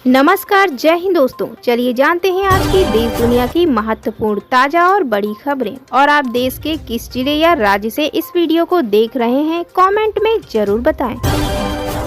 नमस्कार, जय हिंद दोस्तों। चलिए जानते हैं आज की देश दुनिया की महत्वपूर्ण ताजा और बड़ी खबरें। और आप देश के किस जिले या राज्य से इस वीडियो को देख रहे हैं, कमेंट में जरूर बताएं।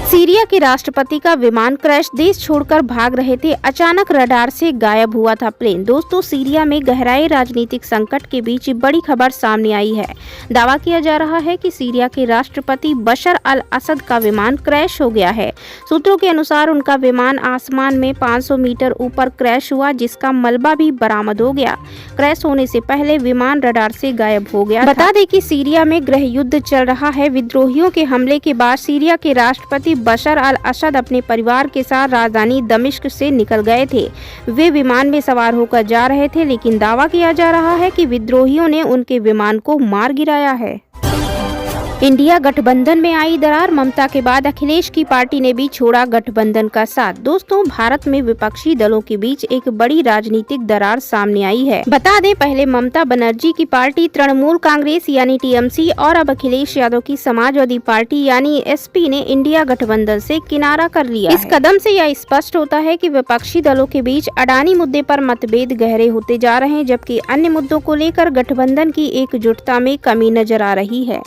सीरिया के राष्ट्रपति का विमान क्रैश, देश छोड़कर भाग रहे थे, अचानक रडार से गायब हुआ था प्लेन। दोस्तों, सीरिया में गहराए राजनीतिक संकट के बीच बड़ी खबर सामने आई है। दावा किया जा रहा है कि सीरिया के राष्ट्रपति बशर अल असद का विमान क्रैश हो गया है। सूत्रों के अनुसार उनका विमान आसमान में 500 मीटर ऊपर क्रैश हुआ, जिसका मलबा भी बरामद हो गया। क्रैश होने से पहले विमान रडार से गायब हो गया। बता दें कि सीरिया में गृह युद्ध चल रहा है। विद्रोहियों के हमले के बाद सीरिया के राष्ट्रपति बशर अल असद अपने परिवार के साथ राजधानी दमिश्क से निकल गए थे। वे विमान में सवार होकर जा रहे थे, लेकिन दावा किया जा रहा है कि विद्रोहियों ने उनके विमान को मार गिराया है। इंडिया गठबंधन में आई दरार, ममता के बाद अखिलेश की पार्टी ने भी छोड़ा गठबंधन का साथ। दोस्तों, भारत में विपक्षी दलों के बीच एक बड़ी राजनीतिक दरार सामने आई है। बता दें, पहले ममता बनर्जी की पार्टी तृणमूल कांग्रेस यानी टीएमसी और अब अखिलेश यादव की समाजवादी पार्टी यानी एसपी ने इंडिया गठबंधन से किनारा कर लिया। इस कदम से यह स्पष्ट होता है कि विपक्षी दलों के बीच अडानी मुद्दे पर मतभेद गहरे होते जा रहे हैं, जबकि अन्य मुद्दों को लेकर गठबंधन की एकजुटता में कमी नजर आ रही है।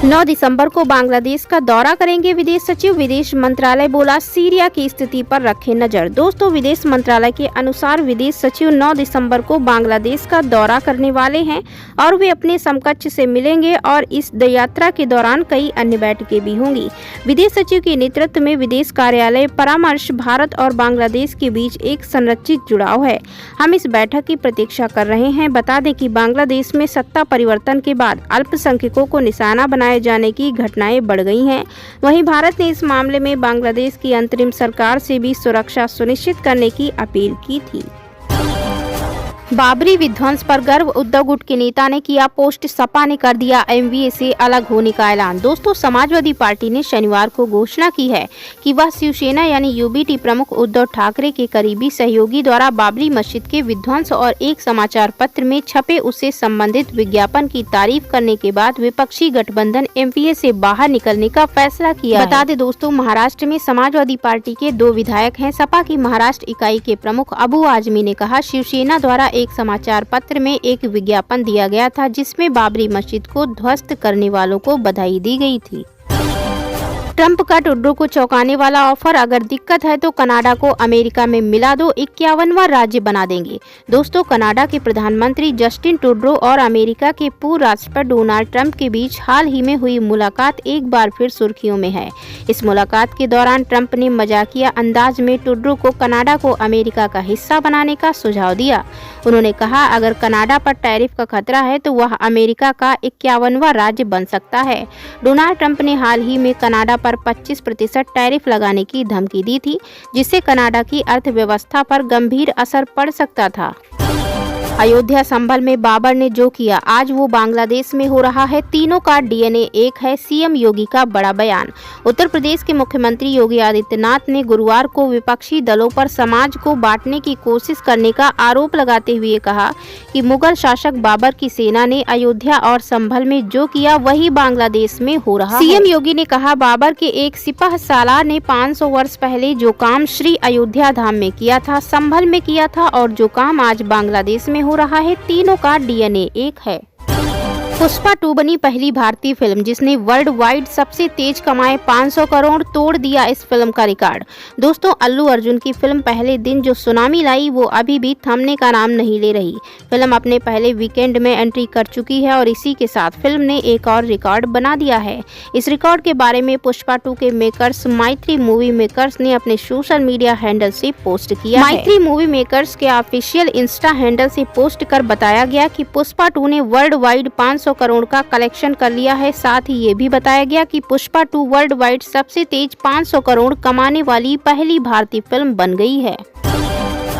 9 दिसंबर को बांग्लादेश का दौरा करेंगे विदेश सचिव। विदेश मंत्रालय बोला, सीरिया की स्थिति पर रखे नजर। दोस्तों, विदेश मंत्रालय के अनुसार विदेश सचिव 9 दिसंबर को बांग्लादेश का दौरा करने वाले हैं और वे अपने समकक्ष से मिलेंगे और इस यात्रा के दौरान कई अन्य बैठकें भी होंगी। विदेश सचिव के नेतृत्व में विदेश कार्यालय परामर्श भारत और बांग्लादेश के बीच एक संरचित जुड़ाव है। हम इस बैठक की प्रतीक्षा कर रहे हैं। बता दें कि बांग्लादेश में सत्ता परिवर्तन के बाद अल्पसंख्यकों को निशाना बनाए जाने की घटनाएं बढ़ गई हैं। वहीं भारत ने इस मामले में बांग्लादेश की अंतरिम सरकार से भी सुरक्षा सुनिश्चित करने की अपील की थी। बाबरी विध्वंस पर गर्व, उद्धव गुट के नेता ने किया पोस्ट। सपा ने कर दिया एमवीए से अलग होने का ऐलान। दोस्तों, समाजवादी पार्टी ने शनिवार को घोषणा की है कि वह शिवसेना यानी यूबीटी प्रमुख उद्धव ठाकरे के करीबी सहयोगी द्वारा बाबरी मस्जिद के विध्वंस और एक समाचार पत्र में छपे उससे संबंधित विज्ञापन की तारीफ करने के बाद विपक्षी गठबंधन एमवीए से बाहर निकलने का फैसला किया। बता दें दोस्तों, महाराष्ट्र में समाजवादी पार्टी के 2 विधायक हैं। सपा की महाराष्ट्र इकाई के प्रमुख अबू आजमी ने कहा, शिवसेना द्वारा एक समाचार पत्र में एक विज्ञापन दिया गया था जिसमें बाबरी मस्जिद को ध्वस्त करने वालों को बधाई दी गई थी। ट्रंप का ट्रूडो को चौंकाने वाला ऑफर, अगर दिक्कत है तो कनाडा को अमेरिका में मिला दो, 51वां राज्य बना देंगे। दोस्तों, कनाडा के प्रधानमंत्री जस्टिन ट्रूडो और अमेरिका के पूर्व राष्ट्रपति डोनाल्ड ट्रंप के बीच हाल ही में हुई मुलाकात एक बार फिर सुर्खियों में है। इस मुलाकात के दौरान ट्रंप ने मजाकिया अंदाज में ट्रूडो को कनाडा को अमेरिका का हिस्सा बनाने का सुझाव दिया। उन्होंने कहा, अगर कनाडा पर टैरिफ का खतरा है तो वह अमेरिका का 51वां राज्य बन सकता है। डोनाल्ड ट्रंप ने हाल ही में कनाडा पर 25% टैरिफ लगाने की धमकी दी थी, जिससे कनाडा की अर्थव्यवस्था पर गंभीर असर पड़ सकता था। अयोध्या संभल में बाबर ने जो किया, आज वो बांग्लादेश में हो रहा है। तीनों का डीएनए एक है, सीएम योगी का बड़ा बयान। उत्तर प्रदेश के मुख्यमंत्री योगी आदित्यनाथ ने गुरुवार को विपक्षी दलों पर समाज को बांटने की कोशिश करने का आरोप लगाते हुए कहा कि मुगल शासक बाबर की सेना ने अयोध्या और संभल में जो किया वही बांग्लादेश में हो रहा है। सीएम योगी ने कहा, बाबर के एक सिपह सालार ने 500 वर्ष पहले जो काम श्री अयोध्या धाम में किया था, संभल में किया था, और जो काम आज बांग्लादेश में हो रहा है, तीनों का डीएनए एक है। पुष्पा 2 बनी पहली भारतीय फिल्म जिसने वर्ल्ड वाइड सबसे तेज कमाए 500 करोड़, तोड़ दिया इस फिल्म का रिकॉर्ड। दोस्तों, अल्लू अर्जुन की फिल्म पहले दिन जो सुनामी लाई वो अभी भी थमने का नाम नहीं ले रही। फिल्म अपने पहले वीकेंड में एंट्री कर चुकी है और इसी के साथ फिल्म ने एक और रिकॉर्ड बना दिया है। इस रिकॉर्ड के बारे में पुष्पा 2 के मेकर्स मैत्री मूवी मेकर्स ने अपने सोशल मीडिया हैंडल से पोस्ट किया है। मैत्री मूवी मेकर्स के ऑफिशियल इंस्टा हैंडल से पोस्ट कर बताया गया कि पुष्पा 2 ने वर्ल्ड वाइड 500 करोड़ का कलेक्शन कर लिया है। साथ ही ये भी बताया गया कि पुष्पा 2 वर्ल्ड वाइड सबसे तेज 500 करोड़ कमाने वाली पहली भारतीय फिल्म बन गई है।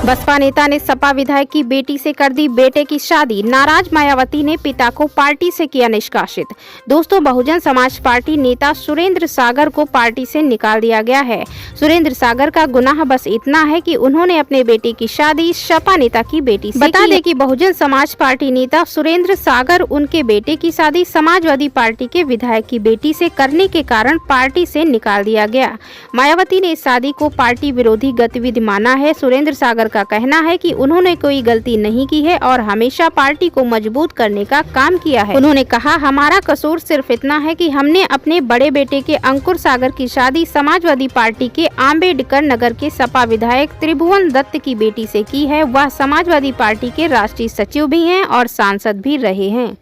बसपा नेता ने सपा विधायक की बेटी से कर दी बेटे की शादी। नाराज मायावती ने पिता को पार्टी से किया निष्कासित। दोस्तों, बहुजन समाज पार्टी नेता सुरेंद्र सागर को पार्टी से निकाल दिया गया है। सुरेंद्र सागर का गुनाह बस इतना है कि उन्होंने अपने बेटे की शादी सपा नेता की बेटी से बता दें कि बहुजन समाज पार्टी नेता सुरेंद्र सागर उनके बेटे की शादी समाजवादी पार्टी के विधायक की बेटी से करने के कारण पार्टी से निकाल दिया गया। मायावती ने इस शादी को पार्टी विरोधी गतिविधि माना है। सुरेंद्र सागर का कहना है कि उन्होंने कोई गलती नहीं की है और हमेशा पार्टी को मजबूत करने का काम किया है। उन्होंने कहा, हमारा कसूर सिर्फ इतना है कि हमने अपने बड़े बेटे के अंकुर सागर की शादी समाजवादी पार्टी के आम्बेडकर नगर के सपा विधायक त्रिभुवन दत्त की बेटी से की है। वह समाजवादी पार्टी के राष्ट्रीय सचिव भी हैं और सांसद भी रहे हैं।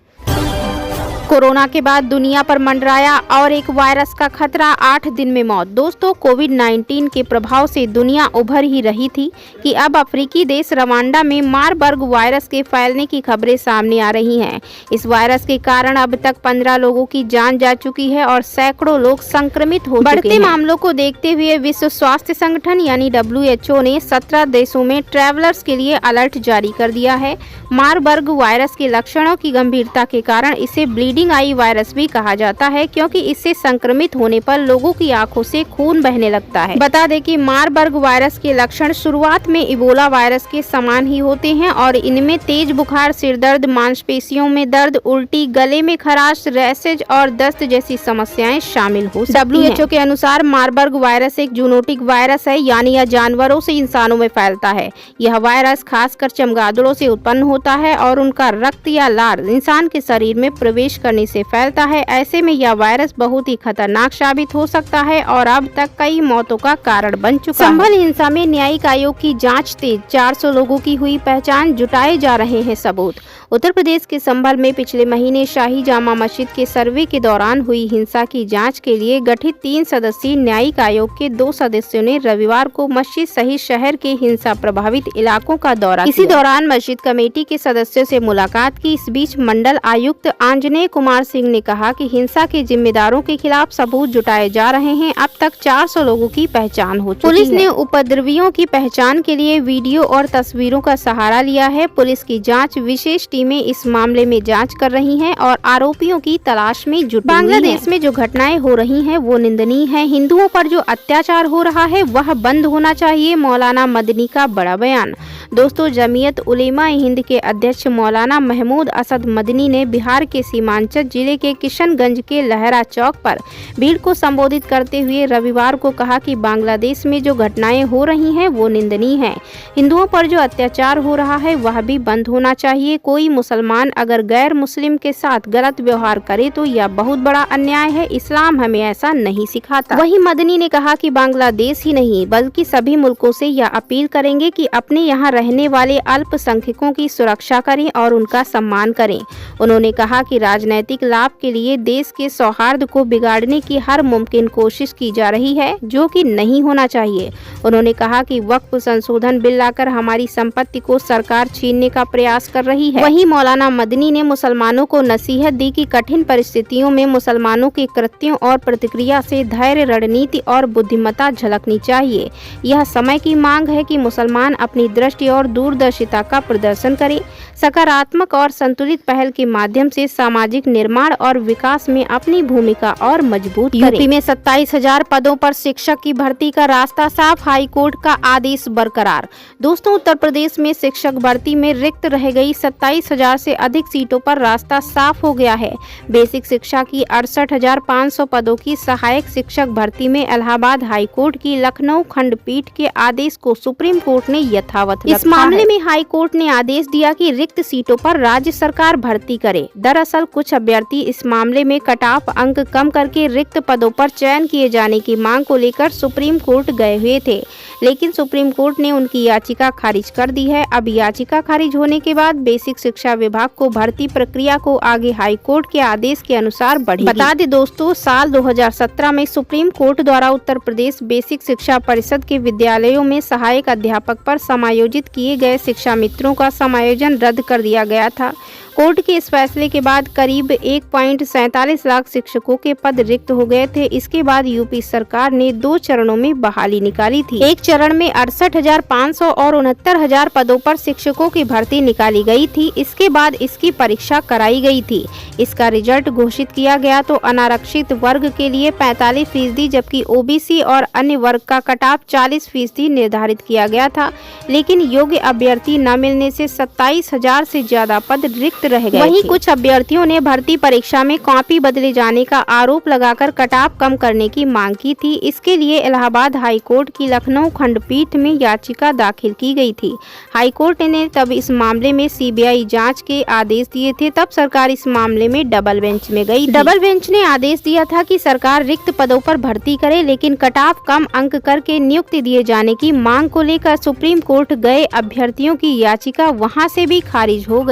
कोरोना के बाद दुनिया पर मंडराया और एक वायरस का खतरा, 8 दिन में मौत। दोस्तों, कोविड-19 के प्रभाव से दुनिया उभर ही रही थी कि अब अफ्रीकी देश रवांडा में मारबर्ग वायरस के फैलने की खबरें सामने आ रही हैं। इस वायरस के कारण अब तक 15 लोगों की जान जा चुकी है और सैकड़ों लोग संक्रमित हो चुके हैं। बढ़ते मामलों को देखते हुए विश्व स्वास्थ्य संगठन यानी WHO ने 17 देशों में ट्रैवलर्स के लिए अलर्ट जारी कर दिया है। मारबर्ग वायरस के लक्षणों की गंभीरता के कारण इसे ब्लीडिंग आई वायरस भी कहा जाता है, क्योंकि इससे संक्रमित होने पर लोगों की आंखों से खून बहने लगता है। बता दें कि मारबर्ग वायरस के लक्षण शुरुआत में इबोला वायरस के समान ही होते हैं और इनमें तेज बुखार, सिर दर्द, मांसपेशियों में दर्द, उल्टी, गले में खराश, रैशेज और दस्त जैसी समस्याएं शामिल हो सकती हैं। WHO के अनुसार मारबर्ग वायरस एक जूनोटिक वायरस है, यानी यह जानवरों से इंसानों में फैलता है। यह वायरस खासकर चमगादड़ों से उत्पन्न होता है और उनका रक्त या लार इंसान के शरीर में प्रवेश करने से फैलता है। ऐसे में यह वायरस बहुत ही खतरनाक साबित हो सकता है और अब तक कई मौतों का कारण बन चुका है। संभल हिंसा में न्यायिक आयोग की जांच तेज, 400 लोगों की हुई पहचान, जुटाए जा रहे हैं सबूत। उत्तर प्रदेश के संभल में पिछले महीने शाही जामा मस्जिद के सर्वे के दौरान हुई हिंसा की जांच के लिए गठित 3 सदस्यीय न्यायिक आयोग के 2 सदस्यों ने रविवार को मस्जिद सहित शहर के हिंसा प्रभावित इलाकों का दौरा किया। इसी दौरान मस्जिद कमेटी के सदस्यों से मुलाकात की। इस बीच मंडल आयुक्त आंजनेय कुमार सिंह ने कहा कि हिंसा के जिम्मेदारों के खिलाफ सबूत जुटाए जा रहे हैं। अब तक 400 लोगों की पहचान हो चुकी है। पुलिस ने उपद्रवियों की पहचान के लिए वीडियो और तस्वीरों का सहारा लिया है। पुलिस की जांच विशेष टीमें इस मामले में जांच कर रही हैं और आरोपियों की तलाश में जुटी हुई हैं। बांग्लादेश में जो घटनाएं हो रही हैं वो निंदनीय है। हिंदुओं पर जो अत्याचार हो रहा है वह बंद होना चाहिए। मौलाना मदनी का बड़ा बयान। दोस्तों, जमीयत उलेमा हिंद के अध्यक्ष मौलाना महमूद असद मदनी ने बिहार के सीमांचल जिले के किशनगंज के लहरा चौक पर भीड़ को संबोधित करते हुए रविवार को कहा कि बांग्लादेश में जो घटनाएं हो रही हैं वो निंदनीय है। हिंदुओं पर जो अत्याचार हो रहा है वह भी बंद होना चाहिए। कोई मुसलमान अगर गैर मुस्लिम के साथ गलत व्यवहार करे तो यह बहुत बड़ा अन्याय है। इस्लाम हमें ऐसा नहीं सिखाता। वहीं मदनी ने कहा कि बांग्लादेश ही नहीं बल्कि सभी मुल्कों से यह अपील करेंगे कि अपने यहाँ रहने वाले अल्पसंख्यकों की सुरक्षा करें और उनका सम्मान करें। उन्होंने कहा कि राजनीतिक लाभ के लिए देश के सौहार्द को बिगाड़ने की हर मुमकिन कोशिश की जा रही है, जो कि नहीं होना चाहिए। उन्होंने कहा कि वक्फ संशोधन बिल लाकर हमारी संपत्ति को सरकार छीनने का प्रयास कर रही है। वहीं मौलाना मदनी ने मुसलमानों को नसीहत दी कि कठिन परिस्थितियों में मुसलमानों के कृत्यों और प्रतिक्रिया से धैर्य, रणनीति और बुद्धिमत्ता झलकनी चाहिए। यह समय की मांग है कि मुसलमान अपनी दृष्टि और दूरदर्शिता का प्रदर्शन करें। सकारात्मक और संतुलित पहल के माध्यम से सामाजिक निर्माण और विकास में अपनी भूमिका और मजबूत करें। यूपी में 27,000 पदों पर शिक्षक की भर्ती का रास्ता साफ, हाई कोर्ट का आदेश बरकरार। दोस्तों, उत्तर प्रदेश में शिक्षक भर्ती में रिक्त रह गई 27,000 से अधिक सीटों पर रास्ता साफ हो गया है। बेसिक शिक्षा की 68,500 पदों की सहायक शिक्षक भर्ती में इलाहाबाद हाई कोर्ट की लखनऊ खंडपीठ के आदेश को सुप्रीम कोर्ट ने यथावत रखा है। इस मामले में हाई कोर्ट ने आदेश दिया कि रिक्त सीटों पर राज्य सरकार भर्ती करे। दरअसल कुछ अभ्यर्थी इस मामले में कट ऑफ अंक कम करके रिक्त पदों पर चयन किए जाने की मांग को लेकर सुप्रीम कोर्ट गए हुए थे, लेकिन सुप्रीम कोर्ट ने उनकी याचिका खारिज कर दी है। अब याचिका खारिज होने के बाद बेसिक शिक्षा विभाग को भर्ती प्रक्रिया को आगे हाई कोर्ट के आदेश के अनुसार बढ़ेगी। बता दें दोस्तों, साल 2017 में सुप्रीम कोर्ट द्वारा उत्तर प्रदेश बेसिक शिक्षा परिषद के विद्यालयों में सहायक अध्यापक पर समायोजित किए गए शिक्षा मित्रों का समायोजन रद्द कर दिया गया था। कोर्ट के इस फैसले के बाद करीब 1.47 लाख शिक्षकों के पद रिक्त हो गए थे। इसके बाद यूपी सरकार ने 2 चरणों में बहाली निकाली थी। एक चरण में 68,500 और 69,000 पदों पर शिक्षकों की भर्ती निकाली गई थी। इसके बाद इसकी परीक्षा कराई गई थी। इसका रिजल्ट घोषित किया गया तो अनारक्षित वर्ग के लिए 45%, जबकि ओबीसी और अन्य वर्ग का कट ऑफ 40% निर्धारित किया गया था, लेकिन योग्य अभ्यर्थी न मिलने से 27,000 से ज्यादा पद रिक्त रह गए। वहीं कुछ अभ्यर्थियों ने भर्ती परीक्षा में कॉपी बदले जाने का आरोप लगाकर कट ऑफ कम करने की मांग की थी। इसके लिए इलाहाबाद हाई कोर्ट की लखनऊ खंडपीठ में याचिका दाखिल की गई थी। हाई कोर्ट ने तब इस मामले में सीबीआई जांच के आदेश दिए थे। तब सरकार इस मामले में डबल बेंच में गई। डबल बेंच ने आदेश दिया था कि सरकार रिक्त पदों पर भर्ती करे, लेकिन कट ऑफ कम अंक करके नियुक्ति दिए जाने की मांग को लेकर सुप्रीम कोर्ट गए अभ्यर्थियों की याचिका वहां से भी खारिज हो गई।